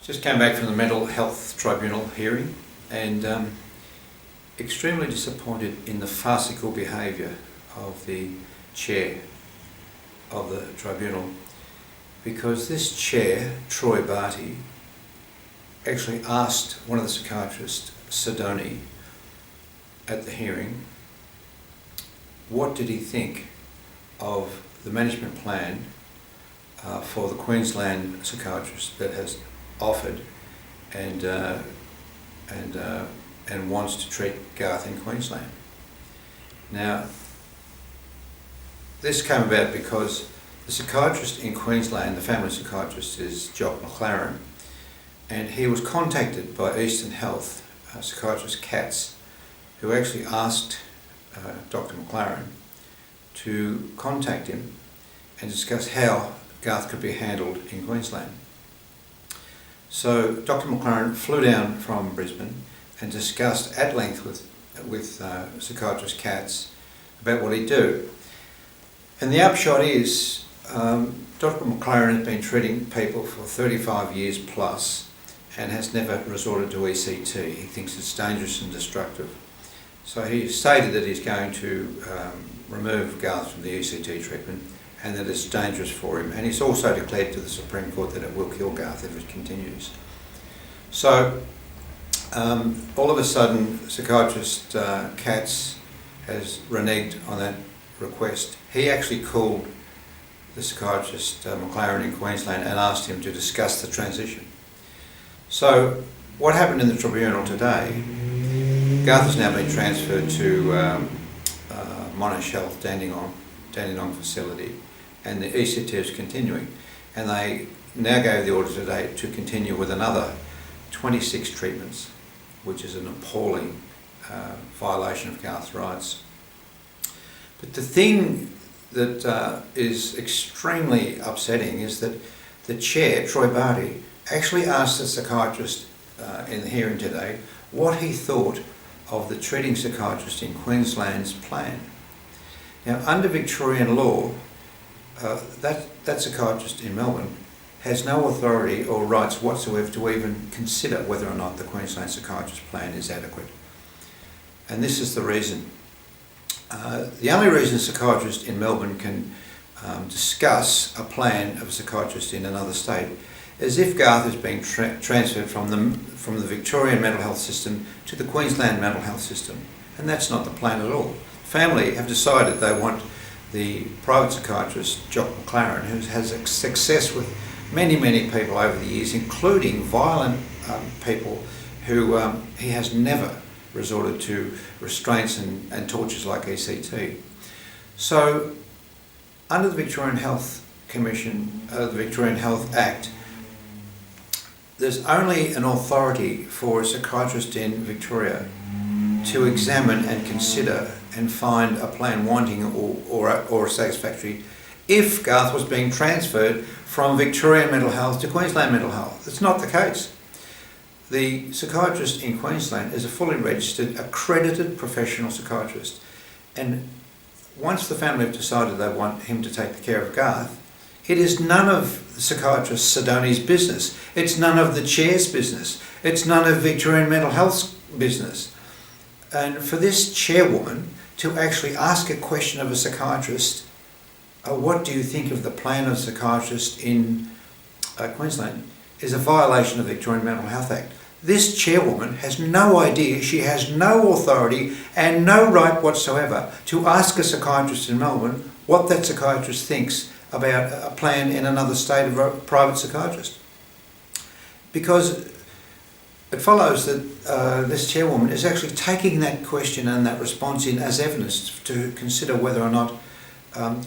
Just came back from the Mental Health Tribunal hearing and extremely disappointed in the farcical behaviour of the chair of the tribunal, because this chair, Troy Barty, actually asked one of the psychiatrists, Sidoni, at the hearing, what did he think of the management plan for the Queensland psychiatrist that has offered and wants to treat Garth in Queensland. Now, this came about because the psychiatrist in Queensland, the family psychiatrist, is Jock McLaren, and he was contacted by Eastern Health, psychiatrist Katz, who actually asked Dr. McLaren to contact him and discuss how Garth could be handled in Queensland. So Dr. McLaren flew down from Brisbane and discussed at length with psychiatrist Katz about what he'd do. And the upshot is Dr. McLaren has been treating people for 35 years plus and has never resorted to ECT. He thinks it's dangerous and destructive. So he stated that he's going to remove Garth from the ECT treatment and that it's dangerous for him. And he's also declared to the Supreme Court that it will kill Garth if it continues. So all of a sudden, psychiatrist Katz has reneged on that request. He actually called the psychiatrist McLaren in Queensland and asked him to discuss the transition. So what happened in the tribunal today, Garth has now been transferred to Monash Health Dandenong facility, and the ECT is continuing, and they now gave the order today to continue with another 26 treatments, which is an appalling violation of Garth's rights. But the thing that is extremely upsetting is that the chair, Troy Barty, actually asked the psychiatrist in the hearing today what he thought of the treating psychiatrist in Queensland's plan. Now, under Victorian law, that psychiatrist in Melbourne has no authority or rights whatsoever to even consider whether or not the Queensland psychiatrist plan is adequate. And this is the reason. The only reason a psychiatrist in Melbourne can discuss a plan of a psychiatrist in another state is if Garth is being transferred from the Victorian mental health system to the Queensland mental health system. And that's not the plan at all. Family have decided they want the private psychiatrist, Jock McLaren, who has success with many people over the years, including violent people who he has never resorted to restraints and tortures like ECT. So, under the Victorian Health Commission, the Victorian Health Act, there's only an authority for a psychiatrist in Victoria to examine and consider and find a plan wanting or satisfactory if Garth was being transferred from Victorian mental health to Queensland mental health. It's not the case. The psychiatrist in Queensland is a fully registered, accredited professional psychiatrist. And once the family have decided they want him to take the care of Garth, it is none of the psychiatrist Sidoni's business. It's none of the chair's business. It's none of Victorian mental health's business. And for this chairwoman to actually ask a question of a psychiatrist, what do you think of the plan of a psychiatrist in Queensland, is a violation of the Victorian Mental Health Act. This chairwoman has no idea, she has no authority and no right whatsoever to ask a psychiatrist in Melbourne what that psychiatrist thinks about a plan in another state of a private psychiatrist. Because it follows that this chairwoman is actually taking that question and that response in as evidence to consider whether or not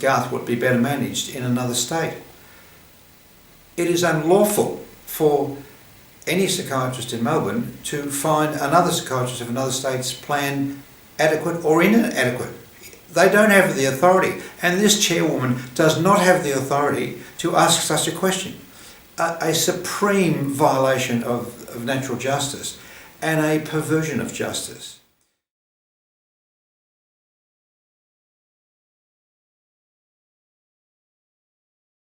Garth would be better managed in another state. It is unlawful for any psychiatrist in Melbourne to find another psychiatrist of another state's plan adequate or inadequate. They don't have the authority, and this chairwoman does not have the authority to ask such a question. A supreme violation of natural justice and a perversion of justice.